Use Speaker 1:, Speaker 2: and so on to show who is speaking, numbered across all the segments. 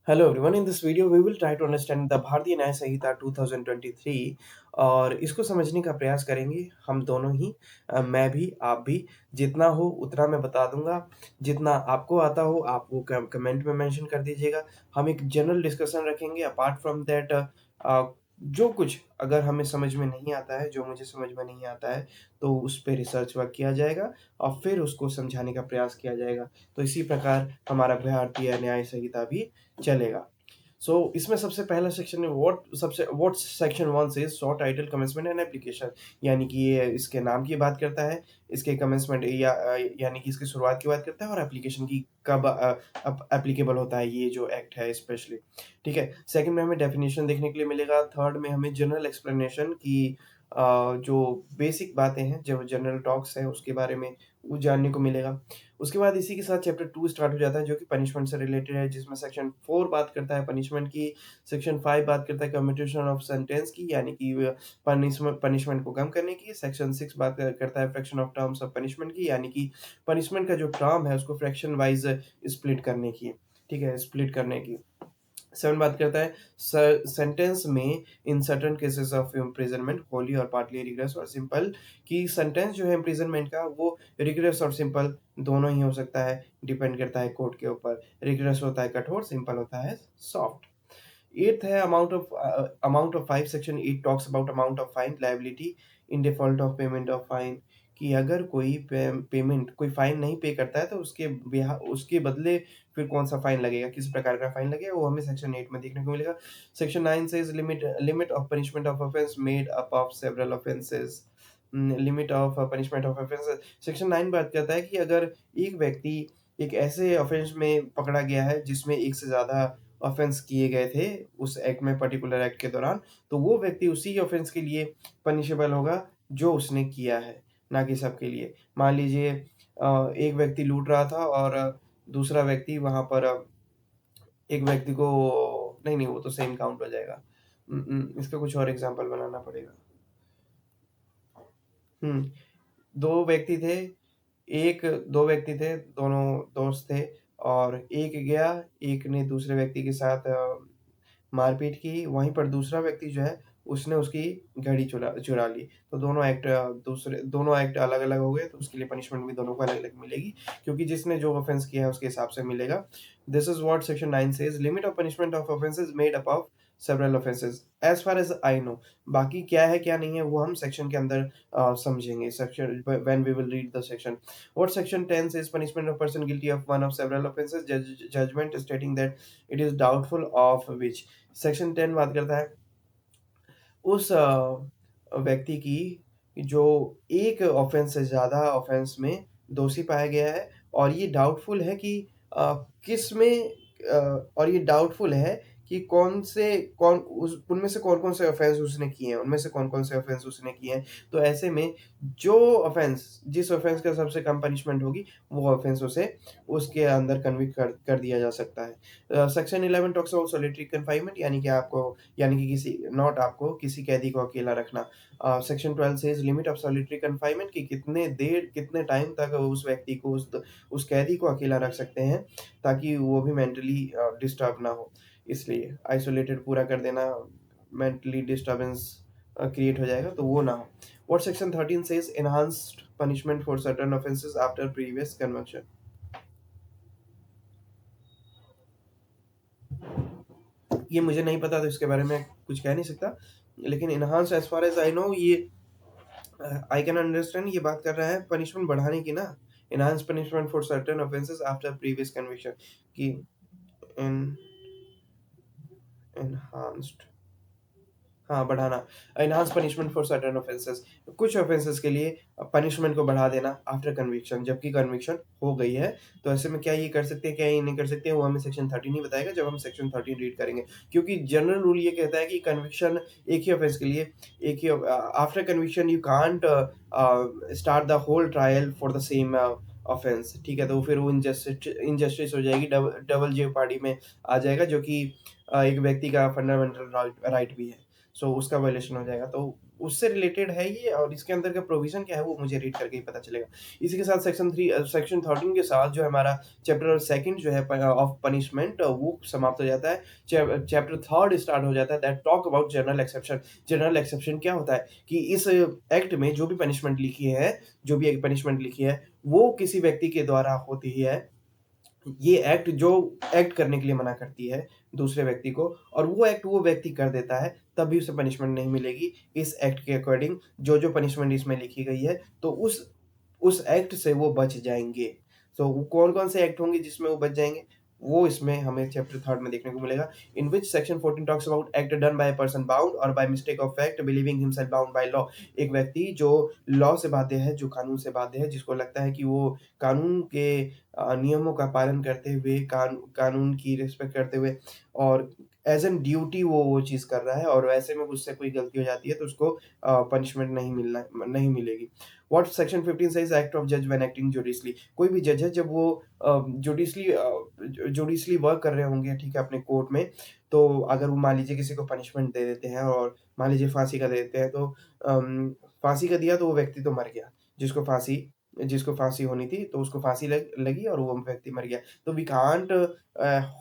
Speaker 1: Hello everyone. In this video, we will try to understand the भारतीय न्याय संहिता 2023 और इसको समझने का प्रयास करेंगे हम दोनों ही। मैं भी आप भी जितना हो उतना मैं बता दूंगा। जितना आपको आता हो आप वो कमेंट में मेंशन कर दीजिएगा। हम एक जनरल डिस्कशन रखेंगे। अपार्ट फ्रॉम दैट जो कुछ अगर हमें समझ में नहीं आता है, जो मुझे समझ में नहीं आता है, तो उस पे रिसर्च वर्क किया जाएगा और फिर उसको समझाने का प्रयास किया जाएगा। तो इसी प्रकार हमारा भारतीय न्याय संहिता भी चलेगा। सो इसमें सबसे पहला सेक्शन है व्हाट सेक्शन 1 से short title commencement and application, यानी कि ये इसके नाम की बात करता है, इसके कमेंसमेंट यानी कि इसकी शुरुआत की बात करता है और एप्लीकेशन की कब एप्लीकेबल होता है ये जो एक्ट है स्पेशली। ठीक है, सेकंड में हमें डेफिनेशन देखने के लिए मिलेगा। थर्ड में हमें जनरल एक्सप्लेनेशन की जो बेसिक बातें हैं, जो जनरल टॉक्स है उसके बारे में वो जानने को मिलेगा। उसके बाद इसी के साथ चैप्टर 2 स्टार्ट हो जाता है जो कि पनिशमेंट से रिलेटेड है, जिसमें सेक्शन 4 बात करता है पनिशमेंट की, सेक्शन 5 बात करता है कम्यूटेशन ऑफ सेंटेंस की, यानी कि पनिशमेंट को कम करने की। सेक्शन 6 बात करता है fraction of terms of punishment की, यानी कि पनिशमेंट का जो टर्म है उसको फ्रैक्शन वाइज स्प्लिट करने की। ठीक है, स्प्लिट करने की। 7 बात करता है सेंटेंस में in certain cases of imprisonment Holi और पार्टली रिग्रेस और सिंपल, कि सेंटेंस जो है इम्प्रिजनमेंट का वो रिग्रेस और सिंपल दोनों ही हो सकता है, डिपेंड करता है कोर्ट के ऊपर। रिग्रेस होता है कठोर, सिंपल होता है सॉफ्ट। एट्थ है amount of fine. Section 8 talks about amount of fine liability in default of payment of fine, कि अगर कोई पेमेंट कोई फाइन नहीं पे करता है तो उसके बदले फिर कौन सा फाइन लगेगा, किस प्रकार का फाइन लगेगा, वो हमें सेक्शन 8 में देखने को मिलेगा। सेक्शन 9 से limit of punishment of offence made up of several offences. Limit of punishment of offence, section 9 बात करता है कि अगर एक व्यक्ति एक ऐसे ऑफेंस में पकड़ा गया है जिसमें एक से ज़्यादा ऑफेंस किए गए थे उस एक्ट में, पर्टिकुलर एक्ट के दौरान, तो वो व्यक्ति उसी ऑफेंस के लिए पनिशेबल होगा जो उसने किया है, ना कि सबके लिए। मान लीजिए एक व्यक्ति लूट रहा था और दूसरा व्यक्ति वहाँ पर एक व्यक्ति को, नहीं नहीं वो तो सेम काउंट हो जाएगा। इसका कुछ और एग्जांपल बनाना पड़ेगा। हम्म 2 व्यक्ति थे, एक 2 व्यक्ति थे, दोनों दोस्त थे, और एक गया, एक ने दूसरे व्यक्ति के साथ मारपीट की, वहीं पर दूसरा व्यक्ति जो है उसने उसकी घड़ी चुरा चुरा ली। तो दोनों एक्ट अलग-अलग हो गए, तो उसके लिए पनिशमेंट भी दोनों को अलग-अलग मिलेगी, क्योंकि जिसने जो ऑफेंस किया है उसके हिसाब से मिलेगा। This is what section 9 says, limit of punishment of offences made up of several offences as far as I know. बाकी क्या है क्या नहीं है वो हम सेक्शन के अंदर समझेंगे, section when we will read the section. What section 10 says punishment of person guilty of one of several offences, judgment stating that it is doubtful of which। Section 10 बात करता है उस व्यक्ति की जो एक ऑफेंस से ज़्यादा ऑफेंस में दोषी पाया गया है, और ये डाउटफुल है कि किस में और ये डाउटफुल है कि कौन उस उनमें से कौन-कौन से ऑफेंस उसने किए हैं, उनमें से कौन-कौन से ऑफेंस उसने किए हैं। तो ऐसे में जो जिस ऑफेंस का सबसे कम पनिशमेंट होगी, वो ऑफेंस उसे उसके अंदर कन्विक्ट कर कर दिया जा सकता है। Section 11 talks about solitary confinement, यानी कि किसी कैदी को अकेला रखना। Section 12 says limit of solitary confinement, कि कितने टाइम तक उस व्यक्ति को उस कैदी को अकेला रख सकते हैं ताकि वो भी मेंटली डिस्टर्ब ना हो। इसलिए आइसोलेटेड पूरा कर देना, मेंटली डिस्टर्बेंस क्रिएट हो जाएगा तो वो ना हो। What section 13 says enhanced punishment for certain offences after previous conviction. ये मुझे नहीं पता तो इसके बारे में कुछ कह नहीं सकता, लेकिन enhance as far as I know, ये आई कैन अंडरस्टैंड, ये बात कर रहा है पनिशमेंट बढ़ाने की ना। Enhance punishment for certain offences after previous conviction, कि इन एनहांस्ड, हाँ, बढ़ाना। Enhance punishment for certain offences, कुछ ऑफेंसेस के लिए पनिशमेंट को बढ़ा देना आफ्टर कन्विक्शन, जबकि कन्विक्शन हो गई है। तो ऐसे में क्या ये कर सकते हैं, क्या ये नहीं कर सकते हैं, वो हमें सेक्शन 13 ही बताएगा जब हम सेक्शन 13 रीड करेंगे। क्योंकि जनरल रूल ये कहता है कि कन्विक्शन एक ही ऑफेंस के लिए, एक ही after conviction you can't start the whole trial for the same offence. ठीक है, तो फिर वो इनजस्टिस हो जाएगी, डबल जेओपार्डी में आ जाएगा, जो कि एक व्यक्ति का फंडामेंटल राइट भी है। सो उसका वायलेशन हो जाएगा। तो उससे रिलेटेड है ये और इसके अंदर का प्रोविज़न क्या है वो मुझे रीड करके ही पता चलेगा। इसी के साथ सेक्शन 13 के साथ जो है हमारा चैप्टर 2 जो है ऑफ पनिशमेंट वो समाप्त हो जाता है। चैप्टर 3 स्टार्ट हो जाता है that talk about general exception. General exception क्या होता है कि इस एक्ट में जो भी एक पनिशमेंट लिखी है, वो किसी व्यक्ति के द्वारा होती है। ये एक्ट जो एक्ट करने के लिए मना करती है दूसरे व्यक्ति को और वो एक्ट वो व्यक्ति कर देता है, तब भी उसे पनिशमेंट नहीं मिलेगी। इस एक्ट के अकॉर्डिंग जो-जो पनिशमेंट इसमें लिखी गई है, तो उस एक्ट से वो बच जाएँगे। तो वो कौन-कौन से एक्ट होंगे जिसमें वो बच जाएँगे? वो इसमें हमें चैप्टर 3 में देखने को मिलेगा। In which section 14 talks about act done by a person bound और by mistake of fact believing himself bound by law. एक व्यक्ति जो लॉ से बाध्य है, जो कानून से बाध्य है, जिसको लगता है कि वो कानून के नियमों का पालन करते हुए, कानून की रिस्पेक्ट करते हुए और एज़ एन ड्यूटी वो चीज़ कर रहा है और वैसे में उससे कोई गलती हो जाती है तो उसको पनिशमेंट नहीं मिलेगी। What section 15 says act of जज व्हेन एक्टिंग जुडिशली। कोई भी जज है जब वो जुडिशली वर्क कर रहे होंगे, ठीक है, अपने कोर्ट में, तो अगर वो मान लीजिए किसी को पनिशमेंट दे देते हैं और मान लीजिए फांसी का दे देते हैं तो फांसी का दिया तो वो व्यक्ति तो मर गया, जिसको फांसी होनी थी तो उसको फांसी लगी और वो व्यक्ति मर गया। तो we can't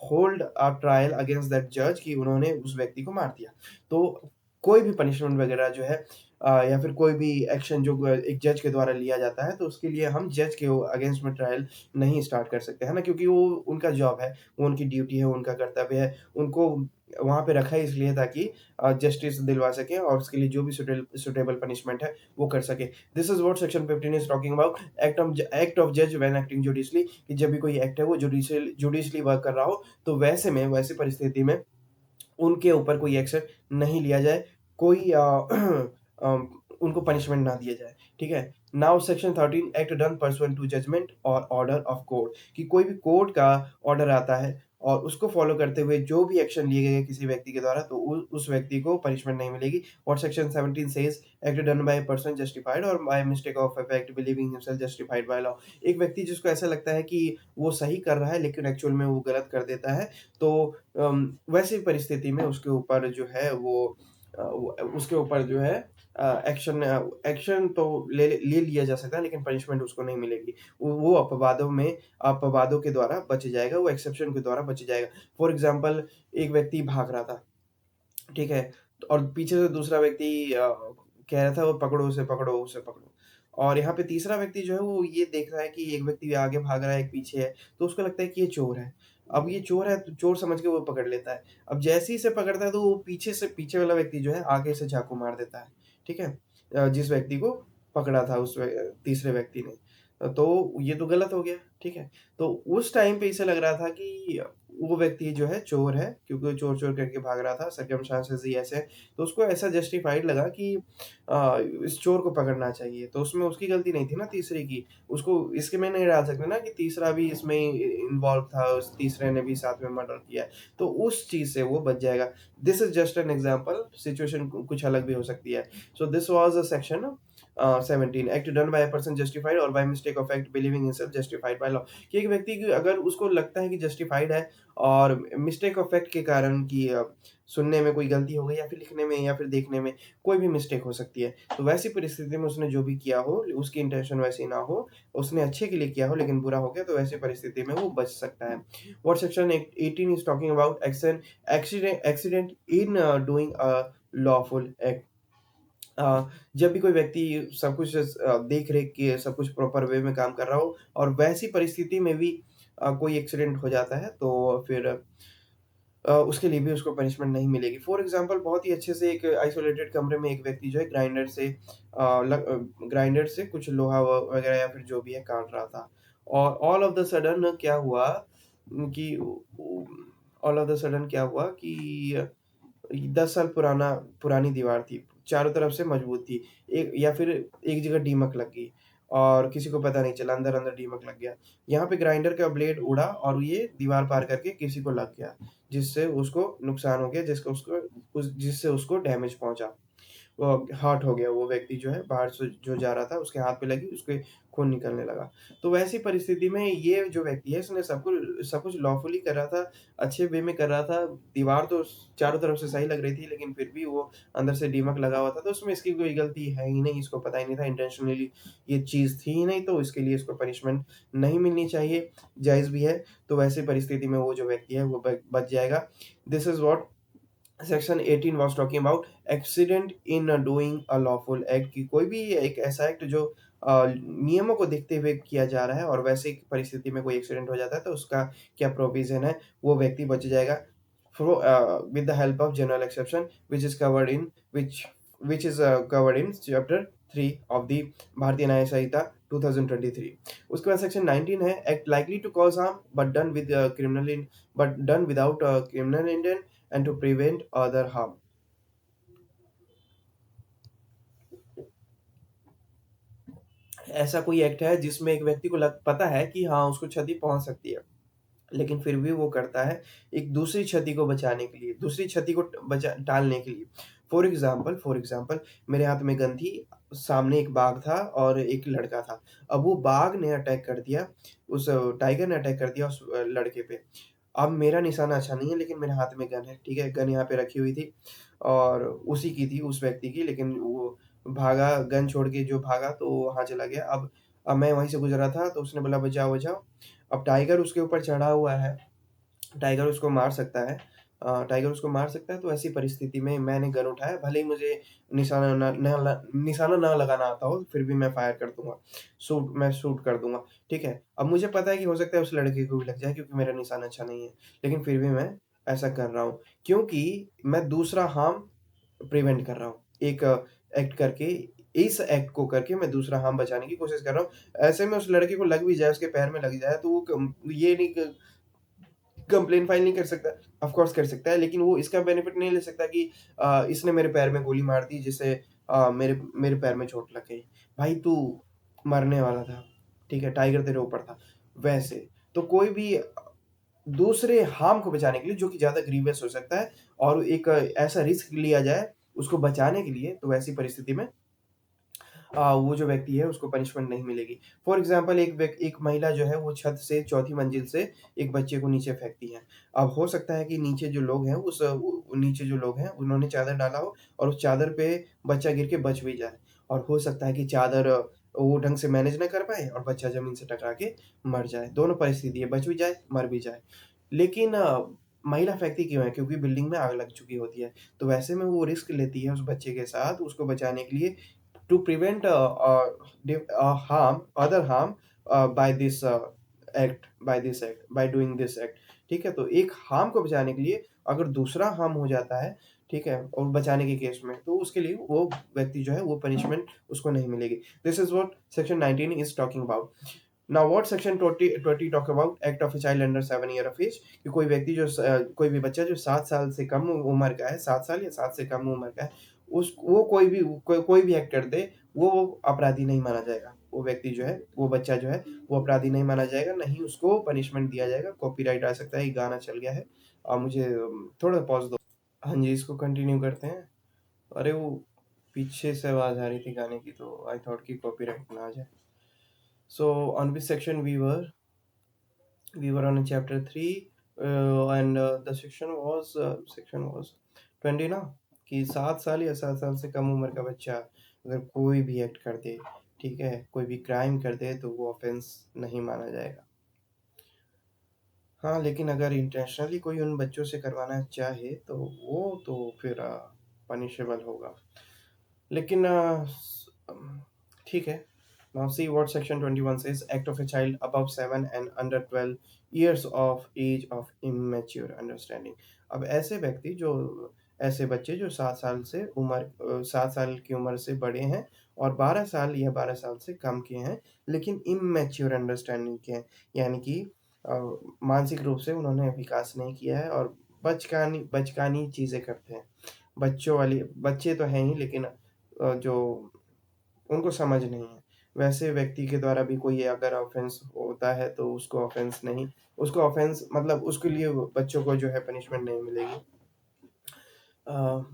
Speaker 1: hold a trial against that जज कि उन्होंने उस व्यक्ति को मार दिया। तो कोई भी पनिशमेंट वगैरह जो है या फिर कोई भी एक्शन जो एक जज के द्वारा लिया जाता है, तो उसके लिए हम जज के अगेंस्ट में ट्रायल नहीं स्टार्ट कर सकते, है ना? क्योंकि वो उनका जॉब है, वो उनकी ड्यूटी है, उनका कर्तव्य है। उनको वहाँ पे रखा है इसलिए ताकि जस्टिस दिलवा सकें और उसके लिए जो भी सूटेबल पनिशमेंट है, वो कर सकें। This is what section 15 is talking about act of जज व्हेन एक्टिंग जुडिशली कि जब भी कोई एक्ट है वो जुडिशली वर्क कर रहा हो, तो वैसी परिस्थिति में उनके ऊपर कोई एक्शन नहीं लिया जाए, कोई उनको पनिशमेंट ना दिया जाए, ठीक है? Now section 13 act done pursuant to judgment और ऑर्डर ऑफ कोर्ट कि कोई भी कोर्ट का ऑर्डर आता है और उसको फॉलो करते हुए जो भी एक्शन लिए गए किसी व्यक्ति के द्वारा तो उस व्यक्ति को पनिशमेंट नहीं मिलेगी। What section 17 says act done by a person justified और by mistake of effect believing himself justified by law. एक व्यक्ति जिसको ऐसा लगता है कि वो सही कर रहा है लेकिन एक्चुअल में वो गलत कर देता है, तो वैसी परिस्थिति में उसके ऊपर जो है उसके ऊपर जो है एक्शन तो ले लिया जा सकता है लेकिन पनिशमेंट उसको नहीं मिलेगी। वो अपवादों के द्वारा बच जाएगा, वो एक्सेप्शन के द्वारा बच जाएगा। फॉर एग्ज़ाम्पल एक व्यक्ति भाग रहा था, ठीक है? और पीछे से दूसरा व्यक्ति कह रहा था वो पकड़ो उसे, पकड़ो उसे, पकड़ो। और यहाँ पे तीसरा व्यक्ति जो है वो ये देख रहा है कि एक व्यक्ति आगे भाग रहा है, एक पीछे है, तो उसको लगता है कि ये चोर है। अब ये चोर है तो चोर समझ के वो पकड़ लेता है। अब जैसे ही इसे पकड़ता है तो वो पीछे वाला व्यक्ति जो है आगे से चाकू मार देता है, ठीक है? जिस व्यक्ति को पकड़ा था तीसरे व्यक्ति ने। तो ये तो गलत हो गया, ठीक है? तो उस टाइम पे इसे लग रहा था कि वो व्यक्ति जो है चोर है क्योंकि वो चोर-चोर करके भाग रहा था, सर्कमस्टेंसेस ही ऐसे हैं। तो उसको ऐसा जस्टिफाइड लगा कि इस चोर को पकड़ना चाहिए, तो उसमें उसकी गलती नहीं थी ना तीसरे की। उसको इसके में नहीं डाल सकते ना कि तीसरा भी इसमें इन्वॉल्व था, उस तीसरे ने भी साथ में मर्डर किया है, तो उस चीज़ से वो बच जाएगा। This is just an example, situation कुछ अलग भी हो सकती है। So this was a section 17 act done by a person justified और by mistake of act believing himself justified by law कि एक व्यक्ति की अगर उसको लगता है कि जस्टिफाइड है और मिस्टेक ऑफ फैक्ट के कारण कि सुनने में कोई गलती हो गई या फिर लिखने में या फिर देखने में कोई भी मिस्टेक हो सकती है। तो वैसी परिस्थिति में उसने जो भी किया हो, उसकी इंटेंशन वैसी ना हो, उसने अच्छे के लिए किया हो लेकिन बुरा हो गया तो वैसी परिस्थिति में वो बच सकता है। What section 18 is talking about accident in doing a lawful act. जब भी कोई व्यक्ति सब कुछ देख-रेख के सब कुछ प्रॉपर वे में काम कर रहा हो और वैसी परिस्थिति में भी कोई एक्सीडेंट हो जाता है तो फिर उसके लिए भी उसको पनिशमेंट नहीं मिलेगी। फॉर एग्ज़ाम्पल बहुत ही अच्छे से एक आइसोलेटेड कमरे में एक व्यक्ति जो है ग्राइंडर से कुछ लोहा व वगैरह या फिर जो भी है काट रहा था। और कि ऑल ऑफ द सडन क्या हुआ कि 10 साल पुरानी दीवार थी, चारों तरफ से मजबूत थी। एक या फिर एक जगह दीमक लग गई और किसी को पता नहीं चला, अंदर-अंदर दीमक लग गया। यहाँ पे ग्राइंडर का ब्लेड उड़ा और ये दीवार पार करके किसी को लग गया, जिससे उसको नुकसान हो गया, जिससे उसको डैमेज पहुँचा। हर्ट हो गया, वो व्यक्ति जो है बाहर से जो जा रहा था उसके हाथ पे लगी, उसके खून निकलने लगा। तो वैसी परिस्थिति में ये जो व्यक्ति है इसने सब कुछ लॉफुली कर रहा था, अच्छे वे में कर रहा था, दीवार तो चारों तरफ से सही लग रही थी लेकिन फिर भी वो अंदर से दीमक लगा हुआ था, तो उसमें इसकी कोई गलती है ही नहीं, इसको पता ही नहीं था, इंटेंशनली ये चीज़ थी ही नहीं, तो इसके लिए इसको पनिशमेंट नहीं मिलनी चाहिए, जायज़ भी है। तो वैसी परिस्थिति में वो जो व्यक्ति है वो ब बच जाएगा। This is what section 18 was talking about accident in doing a lawful act, कि कोई भी एक ऐसा एक्ट जो नियमों को देखते हुए किया जा रहा है और वैसे ही परिस्थिति में कोई एक्सीडेंट हो जाता है तो उसका क्या प्रोविज़न है, वो व्यक्ति बच जाएगा with the help of general exception which is covered in covered in chapter 3 of the भारतीय न्याय संहिता 2023। उसके बाद सेक्शन 19 है act likely to cause harm but done without criminal intent and to prevent other harm. ऐसा कोई act है जिसमें एक व्यक्ति को पता है कि हाँ उसको क्षति पहुंच सकती है, लेकिन फिर भी वो करता है एक दूसरी क्षति को बचाने के लिए, दूसरी क्षति को बचा टालने के लिए। फॉर एग्ज़ाम्पल मेरे हाथ में गन थी, सामने एक बाघ था और एक लड़का था। अब वो बाघ ने अटैक कर दिया, उस टाइगर ने अटैक कर दिया उस लड़के पे। अब मेरा निशाना अच्छा नहीं है लेकिन मेरे हाथ में गन है, ठीक है? गन यहाँ पे रखी हुई थी और उसी की थी, उस व्यक्ति की, लेकिन वो भागा, गन छोड़ के जो भागा तो वो वहाँ चला गया। अब मैं वहीं से गुज़र रहा था तो उसने बोला बचाओ, बचाओ। अब टाइगर उसके ऊपर चढ़ा हुआ है, टाइगर उसको मार सकता है, टाइगर उसको मार सकता है, तो ऐसी परिस्थिति में मैंने गन उठाया, भले ही मुझे निशाना ना लगाना आता हो, फिर भी मैं फायर कर दूँगा, मैं शूट कर दूँगा, ठीक है? अब मुझे पता है कि हो सकता है उस लड़के को भी लग जाए क्योंकि मेरा निशाना अच्छा नहीं है, लेकिन फिर भी मैं ऐसा कर रहा हूँ, क्योंकि मैं दूसरा हार्म प्रिवेंट कर रहा हूँ। एक एक्ट करके, इस एक्ट को करके मैं दूसरा हार्म बचाने की कोशिश कर रहा हूँ। ऐसे में उस लड़के को लग भी जाए, उसके पैर में लग जाए, तो वो ये नहीं कंप्लेंट फाइल नहीं कर सकता। ऑफ कोर्स कर सकता है, लेकिन वो इसका बेनिफिट नहीं ले सकता कि इसने मेरे पैर में गोली मार दी जिससे मेरे मेरे पैर में चोट लग गई। भाई तू मरने वाला था, ठीक है? टाइगर तेरे ऊपर था। वैसे तो कोई भी दूसरे हार्म को बचाने के लिए जो कि ज़्यादा ग्रीवियस हो सकता है और एक ऐसा रिस्क लिया जाए उसको बचाने के लिए, तो वैसी परिस्थिति में वो जो व्यक्ति है उसको पनिशमेंट नहीं मिलेगी। फॉर एग्ज़ाम्पल एक महिला जो है वो छत से चौथी मंजिल से एक बच्चे को नीचे फेंकती है। अब हो सकता है कि नीचे जो लोग हैं नीचे जो लोग हैं उन्होंने चादर डाला हो और उस चादर पे बच्चा गिर के बच भी जाए, और हो सकता है कि चादर वो ढंग से मैनेज ना कर पाए और बच्चा ज़मीन से टकरा के मर जाए। दोनों परिस्थिति है, बच भी जाए, मर भी जाए। लेकिन महिला फेंकती क्यों है? क्योंकि बिल्डिंग में आग लग चुकी होती है। तो वैसे में वो रिस्क लेती है उस बच्चे के साथ उसको बचाने के लिए, to prevent harm, other harm by this by doing this act, ठीक है? तो एक हार्म को बचाने के लिए अगर दूसरा हार्म हो जाता है, ठीक है? और बचाने के केस में, तो उसके लिए वो व्यक्ति जो है वो पनिशमेंट उसको नहीं मिलेगी। This is what section 19 is talking about. Now what section 20 talk about act of a child under 7 year of age, कि कोई भी बच्चा जो 7 साल से कम उम्र का है, 7 साल या 7 से कम उम्र का है, उस वो कोई भी एक्ट कर दे, वो अपराधी नहीं माना जाएगा। वो व्यक्ति जो है, वो बच्चा जो है, वो अपराधी नहीं माना जाएगा, ना ही उसको पनिशमेंट दिया जाएगा। कॉपीराइट आ सकता है, ये गाना चल गया है। मुझे थोड़ा पॉज़ दो। हाँ जी, इसको कंटिन्यू करते हैं। अरे वो पीछे से आवाज़ आ रही थी गाने की, तो आई थॉट कि कॉपीराइट ना आ जाए। So on which section we were? We were on chapter 3, and the section was 20 ना, कि 7 साल या 7 साल से कम उम्र का बच्चा अगर कोई भी एक्ट कर दे, ठीक है? कोई भी क्राइम कर दे तो वो ऑफ़ेंस नहीं माना जाएगा। हाँ, लेकिन अगर इंटेंशनली कोई उन बच्चों से करवाना चाहे तो वो तो फिर पनिशेबल होगा। लेकिन ठीक है। Now see what section 21 says. Act of a child above 7 and under 12 years of age of immature understanding. अब ऐसे बच्चे जो 7 साल की उम्र से बड़े हैं और 12 साल या 12 साल से कम के हैं, लेकिन इमैच्योर अंडरस्टैंडिंग के हैं, यानी कि अ, मानसिक रूप से उन्होंने विकास नहीं किया है और बचकानी चीज़ें करते हैं। बच्चे तो हैं ही, लेकिन जो उनको समझ नहीं है। वैसे व्यक्ति के द्वारा भी कोई अगर ऑफ़ेंस होता है तो उसको ऑफ़ेंस मतलब उसके लिए बच्चों को जो है पनिशमेंट नहीं मिलेगी। अ,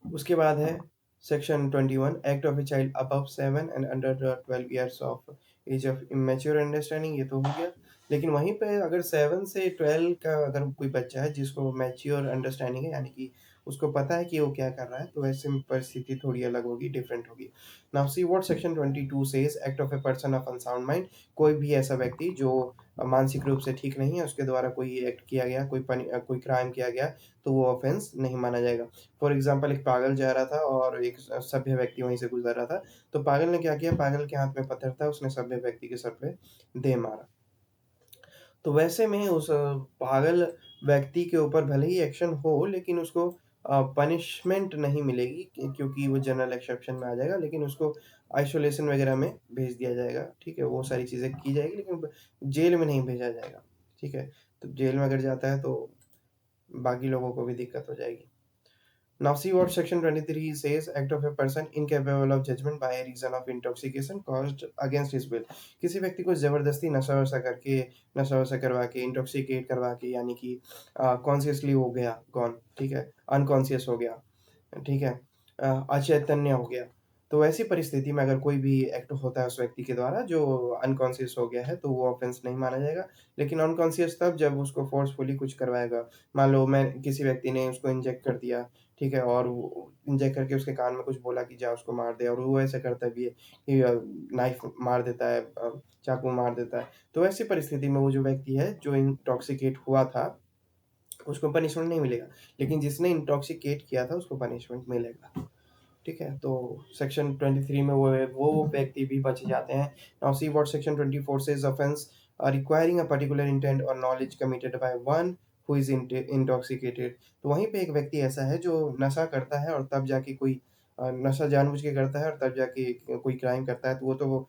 Speaker 1: उसके बाद है section 21 act of a child above 7 and under 12 years of age of immature understanding, ये तो हो गया। लेकिन वहीं पे अगर 7 से 12 का अगर कोई बच्चा है जिसको मैच्योर अंडरस्टैंडिंग है, यानी कि उसको पता है कि वो क्या कर रहा है, तो ऐसे में परिस्थिति थोड़ी अलग होगी, डिफरेंट होगी। Now see what section 22 says act of a person of unsound mind, कोई भी ऐसा व्यक्ति जो मानसिक रूप से ठीक नहीं है, उसके द्वारा कोई एक्ट किया गया, कोई क्राइम किया गया, तो वो ऑफेंस नहीं माना जाएगा। फॉर एग्जाम्पल एक पागल जा रहा था और एक सभ्य व्यक्ति वहीं से गुजर रहा था, तो पागल ने क्या किया, पागल के हाथ में पत्थर था, उसने सभ्य व्यक्ति के सर पे दे मारा। तो वैसे में उस पागल व्यक्ति के ऊपर भले ही एक्शन हो, लेकिन उसको पनिशमेंट नहीं मिलेगी क्योंकि वो जनरल एक्सेप्शन में आ जाएगा, लेकिन उसको आइसोलेशन वगैरह में भेज दिया जाएगा, ठीक है? वो सारी चीज़ें की जाएगी, लेकिन जेल में नहीं भेजा जाएगा, ठीक है? तो जेल में अगर जाता है तो बाकी लोगों को भी दिक्कत हो जाएगी। Now see what section 23 says act of a person incapable of judgment by reason of intoxication caused against his will। किसी व्यक्ति को जबरदस्ती नशा वशा करके, नशा वशा करवा के, इंटॉक्सिकेट करवा के, यानी कि कॉन्शियसली हो गया गॉन, ठीक है, अनकॉन्शियस हो गया, ठीक है, अचैतन्य हो गया, तो ऐसी परिस्थिति में अगर कोई भी एक्ट होता है उस व्यक्ति के द्वारा जो अनकॉन्शियस हो गया है, तो वो ऑफेंस नहीं माना जाएगा। लेकिन अनकॉन्शियस तब जब उसको फोर्सफुली कुछ करवाएगा। मान लो मैं किसी व्यक्ति ने उसको इंजेक्ट कर दिया, ठीक है, और वो इंजेक्ट करके उसके कान में कुछ बोला कि जा उसको मार दे, और वो ऐसा करता भी है कि नाइफ मार देता है, चाकू मार देता है। तो ऐसी परिस्थिति में वो जो व्यक्ति है जो इंटॉक्सिकेट हुआ था, उसको पनिशमेंट नहीं मिलेगा, लेकिन जिसने इंटॉक्सिकेट किया था उसको पनिशमेंट मिलेगा, ठीक है? तो सेक्शन 23 में वो व्यक्ति भी बच जाते हैं। Now see what section 24 says offence requiring a particular intent और knowledge committed by one who is intoxicated. तो वहीं पे एक व्यक्ति ऐसा है जो नशा करता है और तब जाके कोई नशा जानबूझ के करता है और तब जाके कोई क्राइम करता है, तो वो तो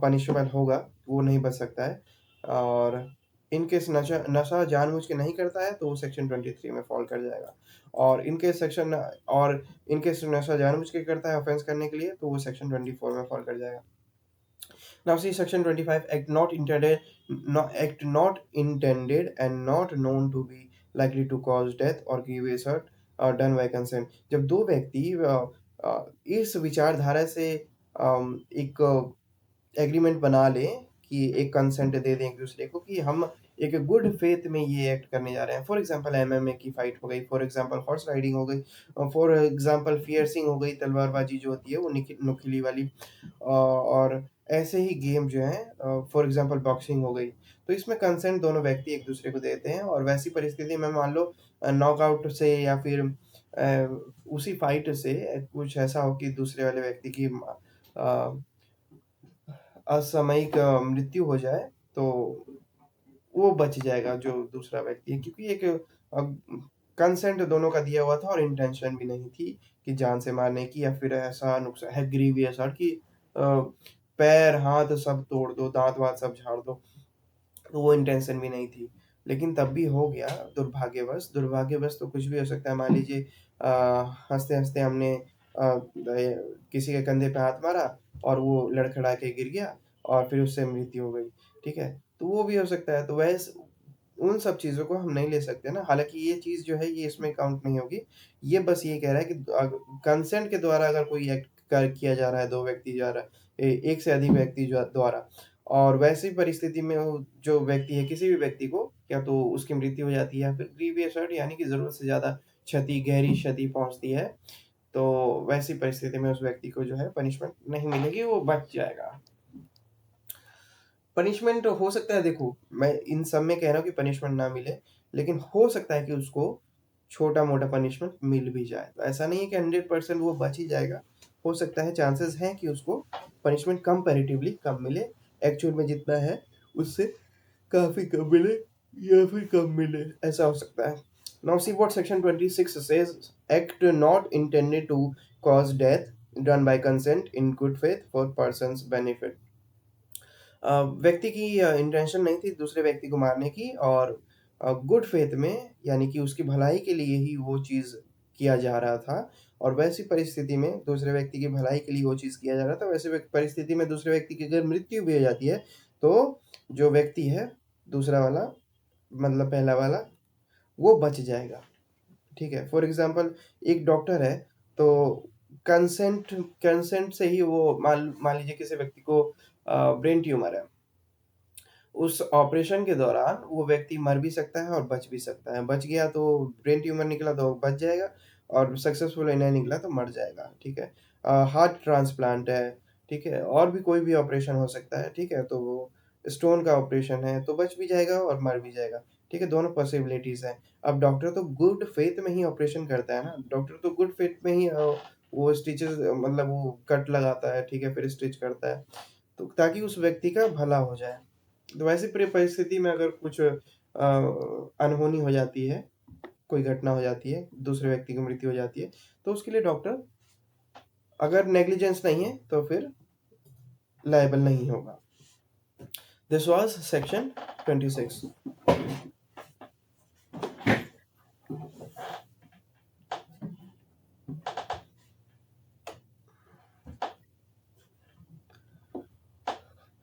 Speaker 1: पनिशेबल होगा, वो नहीं बच सकता है। और इन केस नशा नशा जानबूझ के नहीं करता है तो वो सेक्शन 23 में फॉल कर जाएगा। और इनकेस सेक्शन और इन केस नशा जानबूझ के करता है ऑफेंस करने के लिए, तो वो सेक्शन 24 में फॉल कर जाएगा। Now see section 25 act not intended and not known to be likely to cause death और grievous hurt done by consent. जब दो व्यक्ति इस विचारधारा से एक एग्रीमेंट बना लें कि एक कंसेंट दे दें एक दूसरे को कि हम एक गुड फेथ में ये एक्ट करने जा रहे हैं। फॉर एग्जांपल एमएमए की फाइट हो गई, फॉर एग्जांपल हॉर्स राइडिंग हो गई, फॉर एग्जांपल फियरसिंग हो गई, तलवारबाजी जो होती है वो नुकीली वाली, और ऐसे ही गेम जो हैं, फॉर एग्जांपल बॉक्सिंग हो गई। तो इसमें कंसेंट दोनों व्यक्ति एक दूसरे को देते हैं, और वैसी परिस्थिति में मान लो नॉकआउट से या फिर उसी फाइट से कुछ ऐसा हो कि दूसरे वाले व्यक्ति की अ, असामयिक मृत्यु हो जाए, तो वो बच जाएगा जो दूसरा व्यक्ति है, क्योंकि एक कंसेंट दोनों का दिया हुआ था और इंटेंशन भी नहीं थी कि जान से मारने की या फिर ऐसा नुकसान है ग्रीवियस हर्ट कि पैर हाथ सब तोड़ दो, दांत वात सब झाड़ दो, तो वो इंटेंशन भी नहीं थी। लेकिन तब भी हो गया दुर्भाग्यवश। दुर्भाग्यवश तो कुछ भी हो सकता है। मान लीजिए हँसते-हँसते हमने किसी के कंधे पे हाथ मारा और वो लड़खड़ा के गिर गया और फिर उससे मृत्यु हो गई, ठीक है? तो वो भी हो सकता है। तो उन सब चीज़ों को हम नहीं ले सकते ना। हालाँकि ये चीज़ जो है ये इसमें काउंट नहीं होगी। ये बस ये कह रहा है कि कंसेंट के द्वारा अगर कोई एक्ट किया जा रहा है, 2 व्यक्ति द्वारा, एक से अधिक व्यक्ति जो द्वारा, और वैसी परिस्थिति में वो जो व्यक्ति है, किसी भी व्यक्ति को या तो उसकी मृत्यु हो जाती है या फिर ग्रीवियस हर्ट यानी कि ज़रूरत से ज़्यादा क्षति, गहरी क्षति पहुँचती है, तो वैसी परिस्थिति में उस व्यक्ति को जो है पनिशमेंट नहीं मिलेगी, वो बच जाएगा। पनिशमेंट हो सकता है, देखो मैं इन सब में कह रहा हूँ कि पनिशमेंट ना मिले, लेकिन हो सकता है कि उसको छोटा-मोटा पनिशमेंट मिल भी जाए। तो ऐसा नहीं है कि 100% वो बच ही जाएगा। हो सकता है, चांसेस हैं कि उसको पनिशमेंट कंपैरेटिवली कम मिले, एक्चुअल में जितना है उससे काफ़ी कम मिले या फिर कम मिले, ऐसा हो सकता है। Now see what section 26 says act not intended to cause death done by consent in good faith for person's benefit. व्यक्ति की इंटेंशन नहीं थी दूसरे व्यक्ति को मारने की, और गुड फेथ में यानी कि उसकी भलाई के लिए ही वो चीज़ किया जा रहा था, और वैसी परिस्थिति में दूसरे व्यक्ति की भलाई के लिए वो चीज़ किया जा रहा था, वैसे परिस्थिति में दूसरे व्यक्ति की अगर मृत्यु भी हो जाती है, तो जो व्यक्ति है दूसरा वाला, मतलब पहला वाला, वो बच जाएगा, ठीक है? फॉर एग्ज़ाम्पल एक डॉक्टर है, तो कंसेंट कंसेंट से ही वो मान मान लीजिए किसी व्यक्ति को ब्रेन ट्यूमर है। उस ऑपरेशन के दौरान वो व्यक्ति मर भी सकता है और बच भी सकता है। बच गया तो ब्रेन ट्यूमर निकला तो बच जाएगा और सक्सेसफुल नहीं निकला तो मर जाएगा, ठीक है? हार्ट ट्रांसप्लांट है, ठीक है? और भी कोई भी ऑपरेशन हो सकता है, ठीक है? तो वो स्टोन का ऑपरेशन है तो बच भी जाएगा और मर भी जाएगा, ठीक है? दोनों पॉसिबिलिटीज़ हैं। अब डॉक्टर तो गुड फेथ में ही ऑपरेशन करता है ना, डॉक्टर तो गुड फेथ में ही वो स्टिचेज़ मतलब वो कट लगाता है, ठीक है? फिर स्टिच करता है, तो ताकि उस व्यक्ति का भला हो जाए। तो वैसी परिस्थिति में अगर कुछ अनहोनी हो जाती है, कोई घटना हो जाती है, दूसरे व्यक्ति की मृत्यु हो जाती है, तो उसके लिए डॉक्टर अगर नेग्लिजेंस नहीं है तो फिर लायबल नहीं होगा। This was section 26।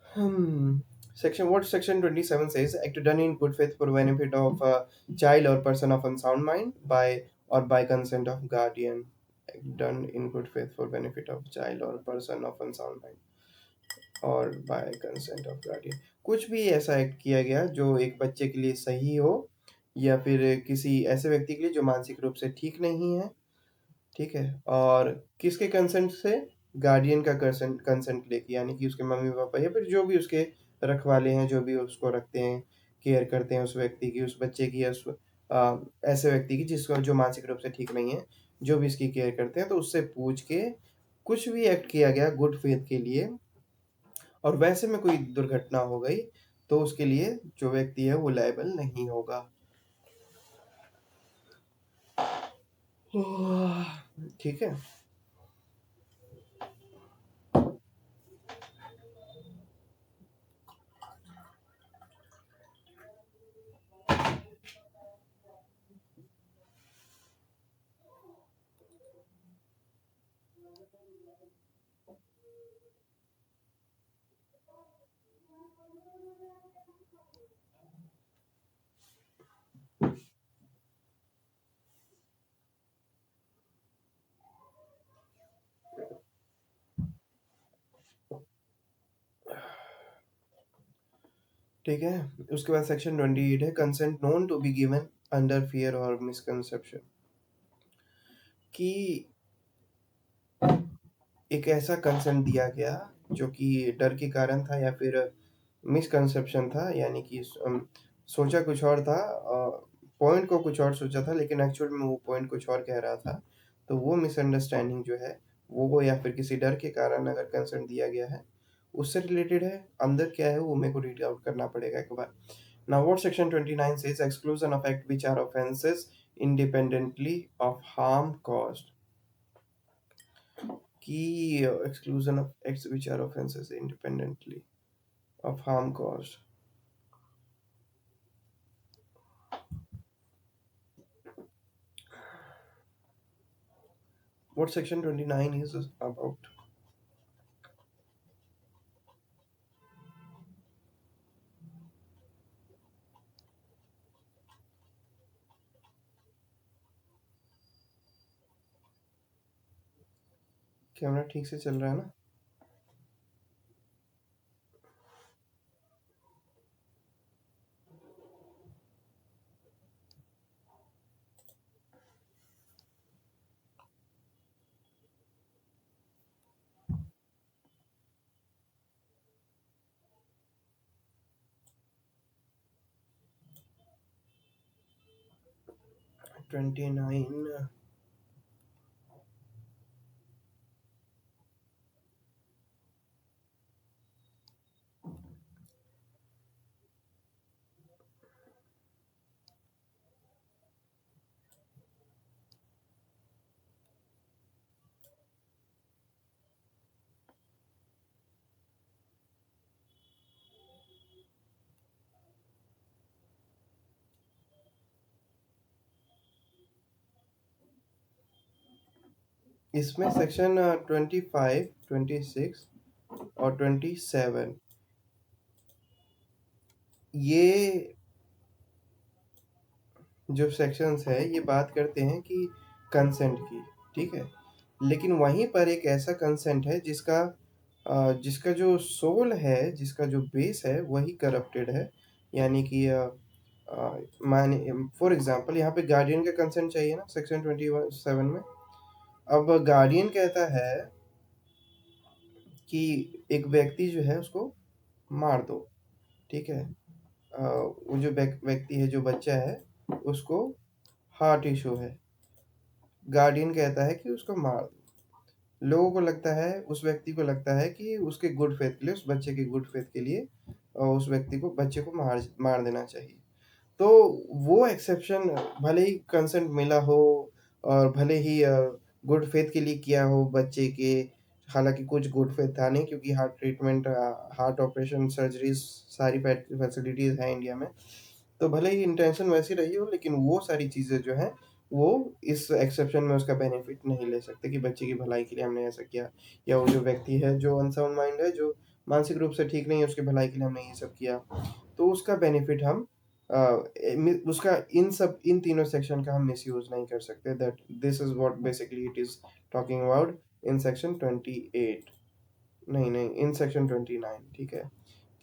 Speaker 1: Hmm. Section 27 says act done in good faith for benefit of a child or person of unsound mind by consent of guardian. Act done in good faith for benefit of child or person of unsound mind और bye consent of guardian. कुछ भी ऐसा act किया गया जो एक बच्चे के लिए सही हो या फिर किसी ऐसे व्यक्ति के लिए जो मानसिक रूप से ठीक नहीं है, ठीक है? और किसके कंसेंट से? गार्डियन का कंसेंट लेके, यानी कि उसके मम्मी पापा या फिर जो भी उसके रखवाले हैं, जो भी उसको रखते हैं, केयर करते हैं उस व्यक्ति की, उस बच्चे की या ऐसे व्यक्ति की जिसको जो मानसिक रूप से ठीक नहीं है, जो भी इसकी केयर करते हैं, तो उससे पूछ के कुछ भी एक्ट किया गया गुड फेथ के लिए और वैसे में कोई दुर्घटना हो गई तो उसके लिए जो व्यक्ति है वो लायबल नहीं होगा। ठीक है। ठीक है, उसके बाद सेक्शन 28 है consent known to be given under fear और मिसकंसेप्शन, कि एक ऐसा कंसेंट दिया गया जो कि डर के कारण था या फिर मिसकंसेप्शन था, यानी कि सोचा कुछ और था, पॉइंट को कुछ और सोचा था लेकिन एक्चुअल में वो पॉइंट कुछ और कह रहा था। तो वो मिसअंडरस्टैंडिंग जो है वो या फिर किसी डर के कारण अगर कंसेंट दिया गया है उससे रिलेटेड है। अंदर क्या है वो मेरे को रीड आउट करना पड़ेगा एक बार। Now what section 29 says exclusion of act which are offenses independently of harm caused, कि exclusion of acts which are offenses independently of harm caused. What section 29 is about? Camera ठीक से चल रहा है ना? Twenty nine. इसमें section 25, 26 और 27, ये जो सेक्शंस है ये बात करते हैं कि कंसेंट की, ठीक है? लेकिन वहीं पर एक ऐसा कंसेंट है जिसका जो सोल है, जिसका जो बेस है वही करप्टेड है। यानी कि माने फॉर एग्ज़ाम्पल यहाँ पे गार्डियन का कंसेंट चाहिए ना सेक्शन 27 में। अब गार्डियन कहता है कि एक व्यक्ति जो है उसको मार दो, ठीक है? वो जो व्यक्ति है, जो बच्चा है, उसको हार्ट इश्यू है। गार्डियन कहता है कि उसको मार दो। लोगों को लगता है, उस व्यक्ति को लगता है कि उसके गुड फेथ के लिए, उस बच्चे के गुड फेथ के लिए उस व्यक्ति को, बच्चे को मार मार देना चाहिए। तो वो एक्सेप्शन, भले ही कंसेंट मिला हो और भले ही गुड फेथ के लिए किया हो बच्चे के, हालांकि कुछ गुड फेथ था नहीं, क्योंकि heart treatment, heart operation, surgeries, सारी फैसिलिटीज हैं इंडिया में। तो भले ही इंटेंशन वैसी रही हो, लेकिन वो सारी चीज़ें जो हैं वो इस एक्सेप्शन में उसका बेनिफिट नहीं ले सकते कि बच्चे की भलाई के लिए हमने ऐसा किया, या वो जो व्यक्ति है जो अनसाउंड माइंड है, जो मानसिक रूप से ठीक नहीं है, उसकी भलाई के लिए हमने ये सब किया, तो उसका बेनिफिट हम उसका इन तीनों सेक्शन का हम मिसयूज नहीं कर सकते। That this is what basically it is talking about in section 28, नहीं नहीं, इन सेक्शन 29, ठीक है?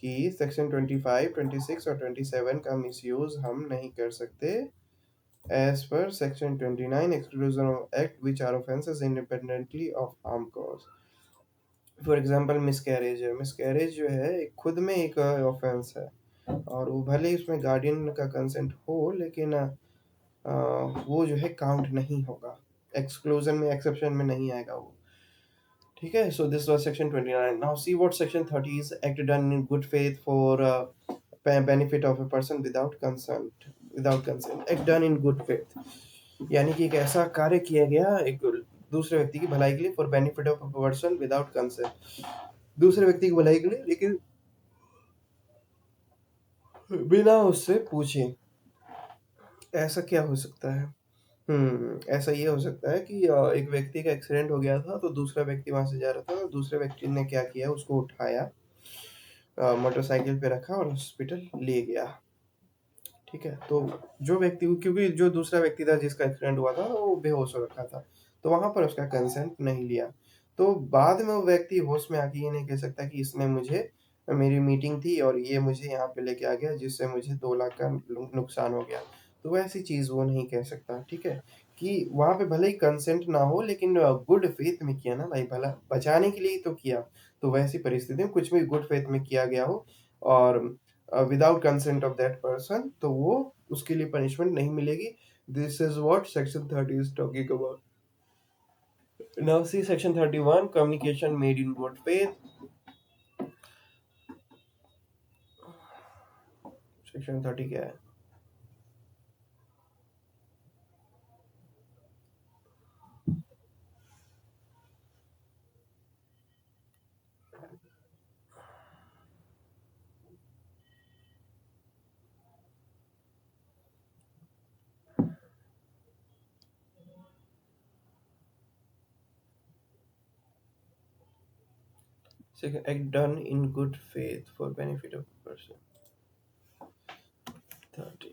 Speaker 1: कि सेक्शन 25, 26 और 27 का मिसयूज हम नहीं कर सकते as per section 29 exclusion of act which are offenses independently of harm cause। For example miscarriage है, मिसकैरेज जो है खुद में एक ऑफेंस है, और वो भले ही उसमें गार्डियन का कंसेंट हो, लेकिन वो जो है काउंट नहीं होगा, एक्सक्लूजन में, एक्सेप्शन में नहीं आएगा वो, ठीक है? So this was section 29। Now see what section 30 is, act done in good faith for benefit of a person without consent, act done in good faith, यानी कि एक ऐसा कार्य किया गया एक दूसरे व्यक्ति की भलाई के लिए, for benefit of a person without consent, दूसरे व्यक्ति की भलाई के लिए, लेकिन बिना उससे पूछे। ऐसा क्या हो सकता है? ऐसा ये हो सकता है कि एक व्यक्ति का एक्सीडेंट हो गया था, तो दूसरा व्यक्ति वहां से जा रहा था, तो दूसरे व्यक्ति ने क्या किया, उसको उठाया, मोटरसाइकिल पे रखा और हॉस्पिटल ले गया, ठीक है? तो जो व्यक्ति, क्योंकि जो दूसरा व्यक्ति था जिसका एक्सीडेंट हुआ था वो बेहोश हो रखा था, तो वहां पर उसका कंसेंट नहीं लिया। तो बाद में वो व्यक्ति होश में आके ये नहीं कह सकता कि इसने मुझे, मेरी मीटिंग थी और ये मुझे यहाँ पे लेके आ गया जिससे मुझे 2 लाख का नुकसान हो गया। तो वैसी चीज वो नहीं कह सकता, ठीक है? कि वहां पे भले ही कंसेंट ना हो, लेकिन गुड फेथ में किया ना भाई, भला बचाने के लिए ही तो किया। तो वैसी परिस्थिति में कुछ भी गुड फेथ में किया गया हो और without consent of that person, तो वो उसके लिए पनिशमेंट नहीं मिलेगी। This is what section 30 is talking about. Now see section 31, communication made in good faith. Section 30 क्या है? Section act done in good faith for benefit of person, 30।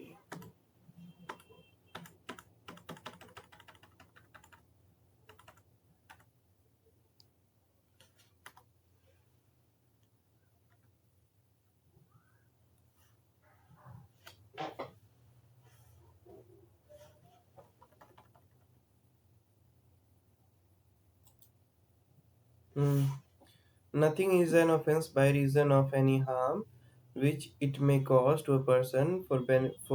Speaker 1: Nothing is an offense by reason of any harm which it may cause to a person for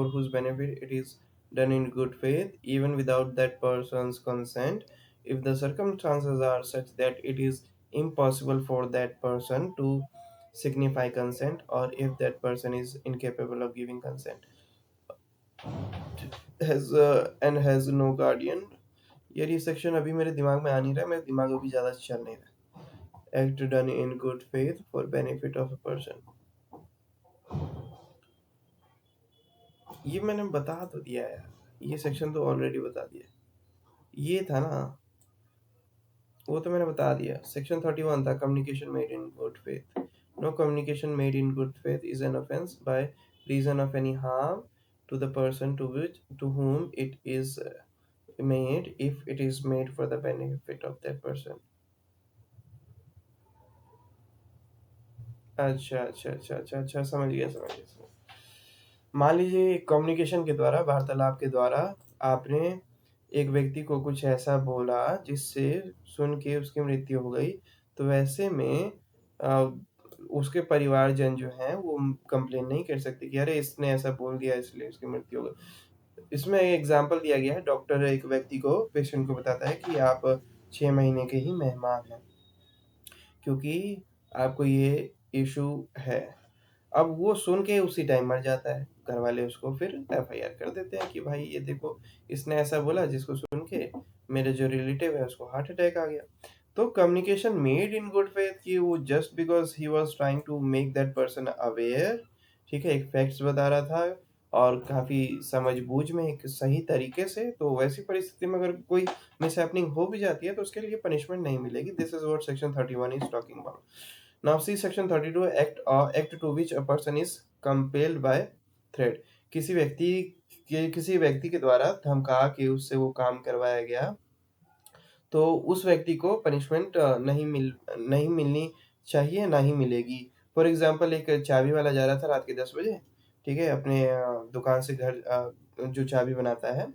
Speaker 1: whose benefit it is done in good faith, even without that person's consent, if the circumstances are such that it is impossible for that person to signify consent, or if that person is incapable of giving consent, has no guardian। यार ये section अभी मेरे दिमाग में आ नहीं रहा, मेरा दिमाग अभी ज़्यादा चल नहीं रहा। Act done in good faith for benefit of a person, ये मैंने बता तो दिया है यार, ये सेक्शन तो ऑलरेडी बता दिया, ये था ना, वो तो मैंने बता दिया। सेक्शन 31 था, communication made in good faith. No communication made in good faith is an offence by reason of any harm to the person to whom it is made if it is made for the benefit of that person। अच्छा अच्छा अच्छा अच्छा अच्छा, समझ गया समझ गया समझ गया। मान लीजिए कम्युनिकेशन के द्वारा, वार्तालाप के द्वारा आपने एक व्यक्ति को कुछ ऐसा बोला जिससे सुन के उसकी मृत्यु हो गई, तो वैसे में उसके परिवारजन जो हैं वो कंप्लेन नहीं कर सकते कि अरे इसने ऐसा बोल दिया इसलिए उसकी मृत्यु हो गई। इसमें एग्जाम्पल दिया गया है, डॉक्टर एक व्यक्ति को, पेशेंट को बताता है कि आप 6 महीने के ही मेहमान हैं क्योंकि आपको ये इशू है। अब वो सुन के उसी टाइम मर जाता है। घर वाले उसको फिर एफआईआर कर देते हैं कि भाई ये देखो इसने ऐसा बोला, जिसको सुन के मेरे जो रिलेटिव है उसको हार्ट अटैक आ गया। तो communication made in good faith कि वो just because he was trying to make that person aware, ठीक है, एक फैक्ट्स बता रहा था और काफी समझबूझ में एक सही तरीके से। तो वैसी परिस्थिति में अगर कोई मिसहैपनिंग हो भी जाती है तो उसके लिए पनिशमेंट नहीं मिलेगी। This is what section 31 is talking about. Now see section 32 act to which a person is compelled by threat। किसी व्यक्ति के द्वारा धमका के उससे वो काम करवाया गया तो उस व्यक्ति को पनिशमेंट नहीं मिलनी चाहिए, ना ही मिलेगी। फॉर एग्जाम्पल एक चाबी वाला जा रहा था रात के 10 बजे, ठीक है, अपने दुकान से घर, जो चाबी बनाता है,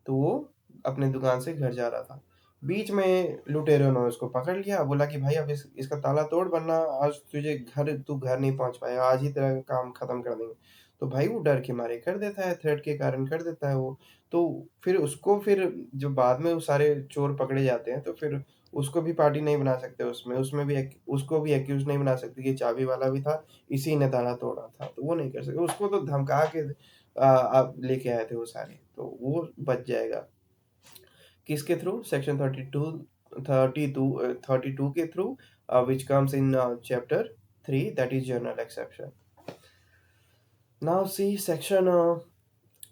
Speaker 1: तो वो अपने दुकान से घर जा रहा था। बीच में लुटेरों ने उसको पकड़ लिया, बोला कि भाई अब इसका ताला तोड़, वरना आज तू घर नहीं पहुंच पाएगा, आज ही तेरा काम खत्म कर देंगे। तो भाई वो डर के मारे कर देता है, थ्रेट के कारण कर देता है वो। तो फिर जो बाद में वो सारे चोर पकड़े जाते हैं तो फिर उसको भी पार्टी नहीं बना सकते उसमें, उसको भी एक्यूज नहीं बना सकते कि चाबी वाला भी था, इसी ने ताला तोड़ा था, तो वो नहीं कर सकते। उसको तो धमका के आप लेके आए थे वो सारे, तो वो बच जाएगा। किसके थ्रू? सेक्शन 32 के through, which comes in chapter 3, that is general exception. Now see section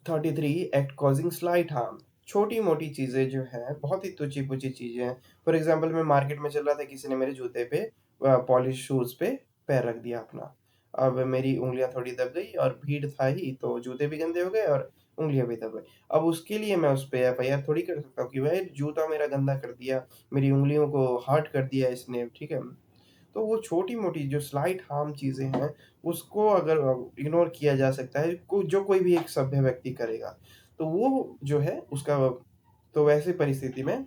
Speaker 1: 33 act causing slight harm. छोटी मोटी चीजें जो हैं, बहुत ही तुच्छी पुच्छी चीजें हैं। फॉर एग्जाम्पल मैं मार्केट में चल रहा था, किसी ने मेरे जूते पे, पॉलिश शूज पे पैर रख दिया अपना। अब मेरी उंगलियां थोड़ी दब गई और भीड़ था ही, तो जूते भी गंदे हो गए और उंगलियां भी दब गई। अब उसके लिए मैं उस पर एफआईआर थोड़ी कर सकता हूँ कि भाई जूता मेरा गंदा कर दिया, मेरी उंगलियों को हर्ट कर दिया इसने, ठीक है। तो वो छोटी-मोटी जो स्लाइट हार्म चीज़ें हैं, उसको अगर इग्नोर किया जा सकता है, जो कोई भी एक सभ्य व्यक्ति करेगा, तो वो जो है उसका, तो वैसी परिस्थिति में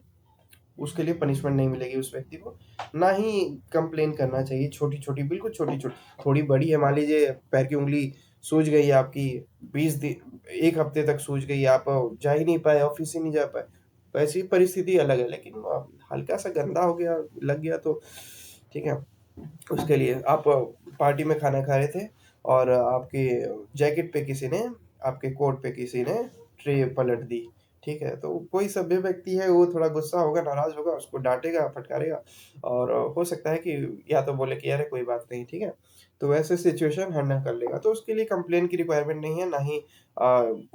Speaker 1: उसके लिए पनिशमेंट नहीं मिलेगी उस व्यक्ति को, ना ही कंप्लेन करना चाहिए। छोटी-छोटी, बिल्कुल छोटी-छोटी, थोड़ी बड़ी है, मान लीजिए पैर की उँगली सूज गई आपकी, 20 दिन, 1 हफ्ते तक सूज गई, आप जा ही नहीं पाए, ऑफ़िस ही नहीं जा पाए, तो ऐसी परिस्थिति अलग है। लेकिन हल्का-सा गंदा हो गया, लग गया तो ठीक है। उसके लिए आप पार्टी में खाना खा रहे थे और आपके जैकेट पे किसी ने, आपके कोट पे किसी ने ट्रे पलट दी, ठीक है? तो कोई सभ्य व्यक्ति है, वो थोड़ा गुस्सा होगा, नाराज़ होगा, उसको डाँटेगा, फटकारेगा और हो सकता है कि या तो बोले कि अरे कोई बात नहीं, ठीक है? तो वैसे सिचुएशन हैंडल कर लेगा। तो उसके लिए कंप्लेंट की रिक्वायरमेंट नहीं है, ना ही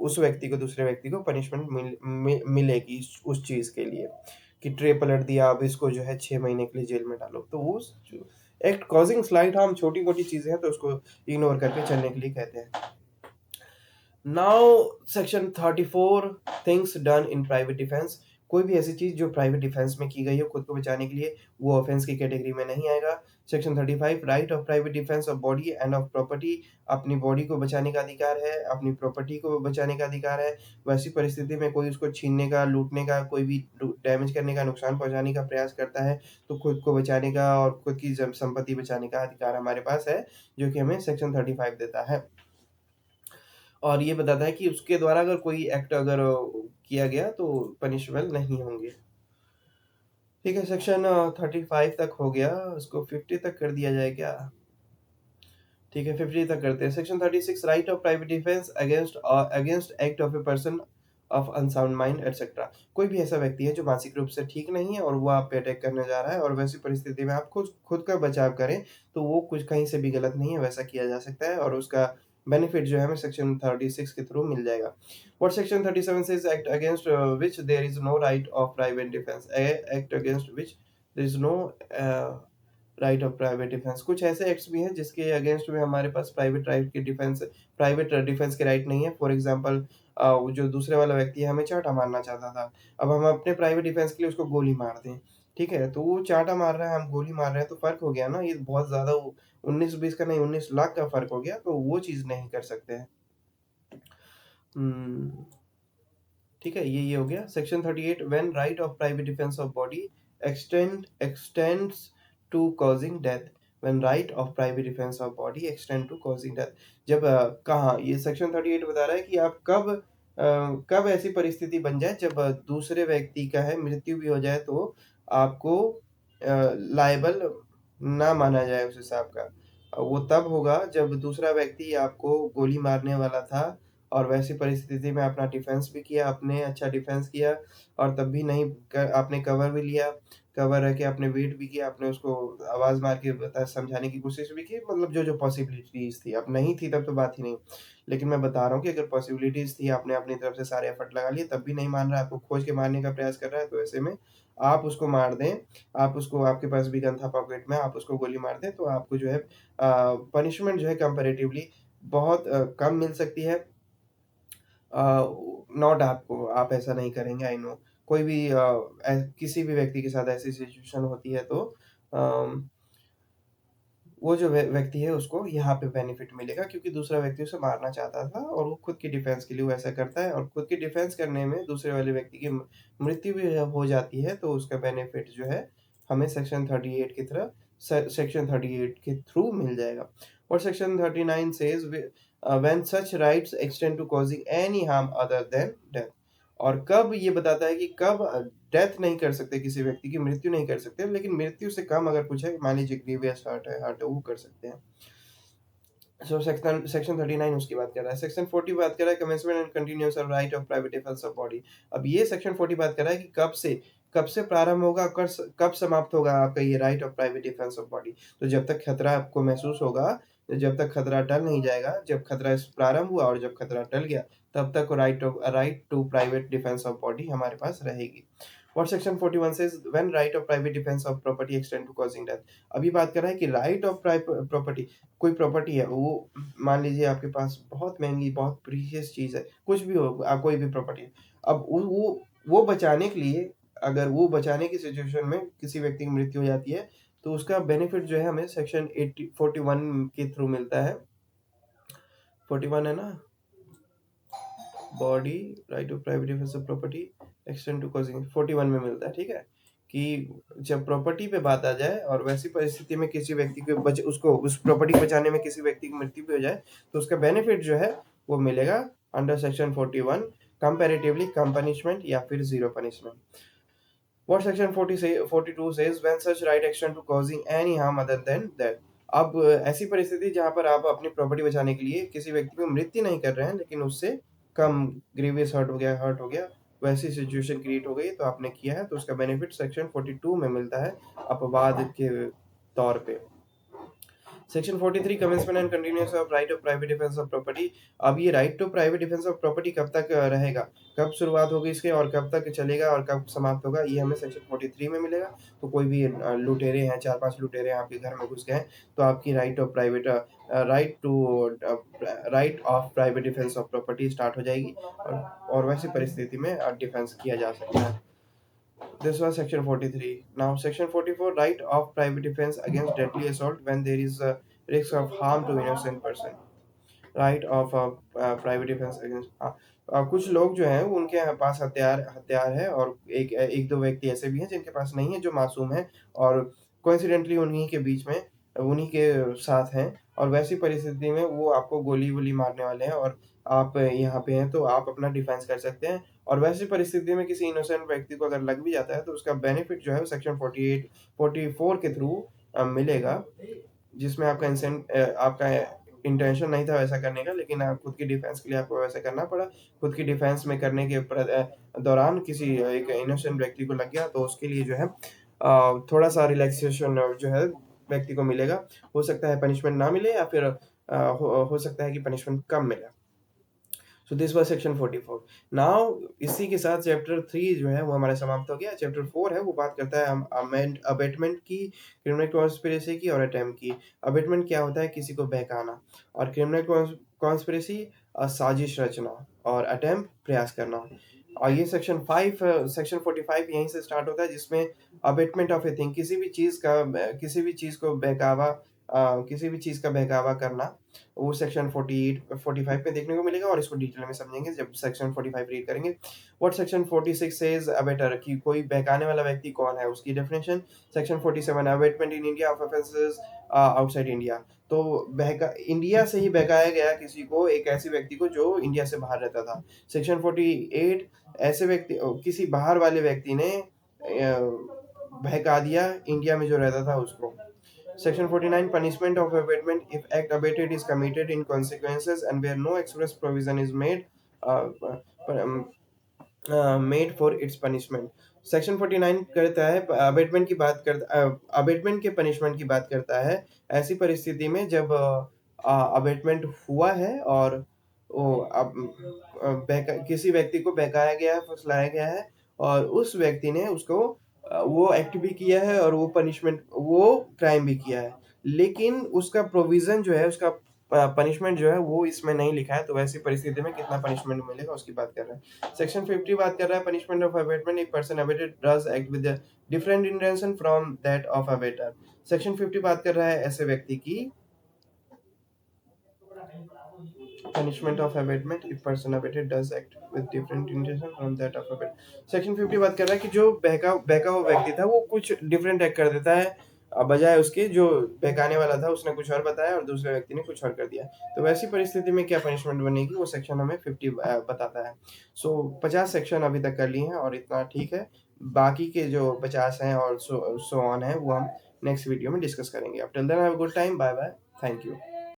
Speaker 1: उस व्यक्ति को, दूसरे व्यक्ति को पनिशमेंट मिलेगी उस चीज़ के लिए कि ट्रे पलट दिया, अब इसको जो है 6 महीने के लिए जेल में डालो। तो वो एक्ट कॉजिंग स्लाइट हार्म छोटी-मोटी चीज़ें हैं, तो उसको इग्नोर करके चलने के लिए कहते हैं। Now section 34 things done in private defence. कोई भी ऐसी चीज़ जो प्राइवेट डिफेंस में की गई हो खुद को बचाने के लिए, वो ऑफेंस की कैटेगरी में नहीं आएगा। Section 35 right of private defence of body end of property. अपनी बॉडी को बचाने का अधिकार है, अपनी प्रॉपर्टी को बचाने का अधिकार है। वैसी परिस्थिति में कोई उसको छीनने का, लूटने का, कोई भी डैमेज करने का, नुकसान पहुँचाने का प्रयास करता है, तो खुद को बचाने का और खुद की संपत्ति बचाने का अधिकार हमारे पास है, जो कि हमें सेक्शन 35 देता है। और ये बताता है कि उसके द्वारा अगर कोई एक्ट अगर किया गया तो पनिशेबल नहीं होंगे। ठीक है, सेक्शन 35 तक हो गया, उसको 50 तक कर दिया जाए क्या? ठीक है, 50 तक करते हैं। Section 36 right of private defence against act of a person of unsound mind etcetera. कोई भी ऐसा व्यक्ति है जो मानसिक रूप से ठीक नहीं है और वो आप पे अटैक करने जा रहा है और वैसी परिस्थिति में आप खुद खुद का बचाव करें, तो वो कुछ कहीं से भी गलत नहीं है, वैसा किया जा सकता है और उसका बेनिफिट जो है हमें सेक्शन 36 के थ्रू मिल जाएगा। What section 37 says act against which there is no right of private defence. Act against which there is no right of private defence. कुछ ऐसे एक्ट्स भी हैं जिसके अगेंस्ट में हमारे पास प्राइवेट डिफेंस के राइट नहीं है। फॉर एग्ज़ाम्पल वो जो दूसरे वाला व्यक्ति है हमें चाँटा मारना चाहता था। अब हम अपने प्राइवेट डिफेंस के लिए उसको गोली मार दें, ठीक है? तो वो चाँटा मार रहा है, हम गोली मार रहे हैं तो फ़र्क हो गया ना, ये बहुत ज़्यादा वो 19-20 का नहीं 19 लाख का फ़र्क हो गया, तो वो चीज़ नहीं कर सकते हैं। हुँ। ठीक है, ये हो गया। Section 38 when right of private defence of body extends to causing death. When right of private defence of body extend to causing death. जब कहाँ ये सेक्शन 38 बता रहा है कि आप कब ऐसी परिस्थिति बन जाए जब दूसरे व्यक्ति का है मृत्यु भी हो जाए तो आपको लायबल ना माना जाए उस हिसाब का। वो तब होगा जब दूसरा व्यक्ति आपको गोली मारने वाला था और वैसी परिस्थिति में अपना डिफेंस भी किया, आपने अच्छा डिफेंस किया और तब भी नहीं आपने कवर भी लिया, कवर रह के आपने वेट भी किया, आपने उसको आवाज़ मार के समझाने की कोशिश भी की, मतलब जो पॉसिबिलिटीज़ थी। अब नहीं थी तब तो बात ही नहीं। लेकिन मैं बता रहा हूँ कि अगर पॉसिबिलिटीज़ थी, आपने अपनी तरफ से सारे एफर्ट लगा लिए, तब भी नहीं मान रहा है, आपको खोज के मारने का प्रयास कर रहा है, तो ऐसे में आप उसको मार दें, आप उसको आपके पास भी गन था पॉकेट में, आप उसको गोली मार दें, तो आपको जो है पनिशमेंट जो है कंपैरेटिवली बहुत कम मिल सकती है। नॉट आपको, आप ऐसा नहीं करेंगे, आई नो। कोई भी किसी भी व्यक्ति के साथ ऐसी सिचुएशन होती है तो अम, वो जो व्यक्ति है उसको यहाँ पे बेनिफिट मिलेगा क्योंकि दूसरा व्यक्ति उसे मारना चाहता था और वो खुद की डिफेंस के लिए वो ऐसा करता है और खुद की डिफेंस करने में दूसरे वाले व्यक्ति की मृत्यु भी जब हो जाती है तो उसका बेनिफिट जो है हमें सेक्शन 38 के थ्रू मिल जाएगा। और section 39 says when such rights extend to causing any harm other than death. और कब ये बताता है कि कब डेथ नहीं कर सकते, किसी व्यक्ति की मृत्यु नहीं कर सकते, लेकिन मृत्यु से कम अगर कुछ है, मान लीजिए ग्रीवियस हार्ट है वो कर सकते हैं। सो सेक्शन 39 उसकी बात कर रहा है। सेक्शन 40 बात कर रहा है commencement and continuation of right of private defence of body. अब ये सेक्शन 40 बात कर रहा है कि कब से प्रारंभ होगा, कब समाप्त होगा आपका ये right of private defence of body. तो जब तक खतरा आपको महसूस होगा, जब तक खतरा टल नहीं जाएगा, जब खतरा प्रारंभ हुआ और जब खतरा टल गया, तब तक right to private defence of body हमारे पास रहेगी। और section 41 says when right of private defence of property extend to causing death. अभी बात कर रहा है कि राइट ऑफ प्रॉपर्टी, कोई प्रॉपर्टी है वो, मान लीजिए आपके पास बहुत महंगी बहुत प्रीशियस चीज़ है, कुछ भी हो कोई भी प्रॉपर्टी। अब वो बचाने के लिए, अगर वो बचाने की सिचुएशन में किसी व्यक्ति की मृत्यु हो जाती है तो उसका बेनिफिट जो है हमें सेक्शन 41 के थ्रू मिलता है। 41 है ना, body right to private defence of property extend to causing 41 में मिलता है। ठीक है कि जब प्रॉपर्टी पे बात आ जाए और वैसी परिस्थिति में किसी व्यक्ति को उसको उस प्रॉपर्टी को बचाने में किसी व्यक्ति की मृत्यु भी हो जाए तो उसका बेनिफिट जो है वो मिलेगा अंडर सेक्शन 41, कंपैरेटिवली कम पनिशमेंट या फिर zero punishment. What section 42 says when such right extend to causing any harm other than death। अब ऐसी परिस्थिति जहाँ पर आप अपनी प्रॉपर्टी बचाने के लिए किसी व्यक्ति की मृत्यु नहीं कर रहे हैं लेकिन उससे कम ग्रीवियस हर्ट हो गया, वैसी सिचुएशन क्रिएट हो गई तो आपने किया है तो उसका बेनिफिट सेक्शन 42 में मिलता है अपवाद के तौर पे। Section 43 commencement and continuation of right of private defence of property. अब ये right to private defence of property कब तक रहेगा, कब शुरुआत होगी इसके और कब तक चलेगा और कब समाप्त होगा, ये हमें सेक्शन 43 में मिलेगा। तो कोई भी लुटेरे हैं, 4-5 लुटेरे आपके घर में घुस गए तो आपकी right of private defence of property start हो जाएगी और वैसी परिस्थिति में डिफेंस किया जा सकता है। This was section 43. Now section 44, right of private defense against deadly assault when there is a risk of harm to innocent person। Right of private defence against, हाँ। कुछ लोग जो हैं उनके पास हथियार है और एक दो व्यक्ति ऐसे भी हैं जिनके पास नहीं है, जो मासूम है और कोइंसिडेंटली उन्हीं के बीच में उन्हीं के साथ हैं और वैसी परिस्थिति में वो आपको गोली वोली मारने वाले हैं और आप यहाँ पे हैं तो आप अपना डिफेंस कर सकते हैं। और वैसी परिस्थिति में किसी इनोसेंट व्यक्ति को अगर लग भी जाता है तो उसका बेनिफिट जो है वो सेक्शन 44 के थ्रू मिलेगा, जिसमें आपका इंटेंशन नहीं था वैसा करने का लेकिन खुद की डिफेंस के लिए आपको वैसा करना पड़ा। खुद की डिफेंस में करने के दौरान किसी एक इनोसेंट व्यक्ति को लग गया तो उसके लिए जो है थोड़ा सा रिलैक्सेशन जो है व्यक्ति को मिलेगा। हो सकता है पनिशमेंट ना मिले या फिर हो सकता है कि पनिशमेंट कम मिले। So this was section 44। Now इसी के साथ चैप्टर 3 जो है वो हमारा समाप्त हो गया। चैप्टर 4 है वो बात करता है हम अबेटमेंट की, क्रिमिनल कॉन्स्पिरेसी की और अटेम्प्ट की। अबेटमेंट क्या होता है? किसी को बहकाना। और क्रिमिनल कॉन्स्पिरेसी साजिश रचना। और अटेम्प्ट प्रयास करना। और ये सेक्शन 45 यहीं से स्टार्ट होता है, जिसमें अबेटमेंट ऑफ ए थिंग, किसी भी चीज़ को बहकावा, किसी भी चीज़ का बहकावा करना, वो सेक्शन 48 45 में देखने को मिलेगा, और इसको डिटेल में समझेंगे जब सेक्शन 45 रीड करेंगे। व्हाट सेक्शन 46 सेज अबेटर, कि कोई बहकाने वाला व्यक्ति कौन है, उसकी definition. Section 47 abetment in India of offences outside India. तो बहका इंडिया से ही बहकाया गया किसी को, एक ऐसे व्यक्ति को जो इंडिया से बाहर रहता था। सेक्शन 48 ऐसे व्यक्ति, किसी बाहर वाले व्यक्ति ने बहका दिया इंडिया में जो रहता था उसको। Section 49 Punishment of abatement if act abated is committed in consequences and where no express provision is uh, made for its punishment। Section 49 करता है अबेटमेंट की बात करता अबेटमेंट के पनिशमेंट की बात करता है ऐसी परिस्थिति में जब अबेटमेंट हुआ है और वो किसी व्यक्ति को बहकाया गया है, फुसलाया गया है, और उस व्यक्ति ने उसको वो एक्ट भी किया है और वो क्राइम भी किया है, लेकिन उसका प्रोविजन जो है, उसका पनिशमेंट जो है वो इसमें नहीं लिखा है। तो वैसी परिस्थिति में कितना पनिशमेंट मिलेगा उसकी बात कर रहे हैं। सेक्शन 50 बात कर रहा है punishment of abetment if person abetted does act with different intention from that of abettor. Section 50 बात कर रहा है ऐसे व्यक्ति की punishment of abatement if person abated does act with different intention from that of abated। Section 50 बात कर रहा है कि जो बहका हुआ व्यक्ति था वो कुछ डिफरेंट एक्ट कर देता है, बजाय उसके जो बहकाने वाला था उसने कुछ और बताया और दूसरे व्यक्ति ने कुछ और कर दिया। तो वैसी परिस्थिति में क्या पनिशमेंट बनेगी वो सेक्शन हमें 50 बताता है। सो 50 सेक्शन अभी तक कर लिए हैं और इतना ठीक है। बाकी के जो 50 हैं और सो ऑन है वो हम नेक्स्ट वीडियो में डिस्कस करेंगे। अब till then have a good time, bye bye, thank you.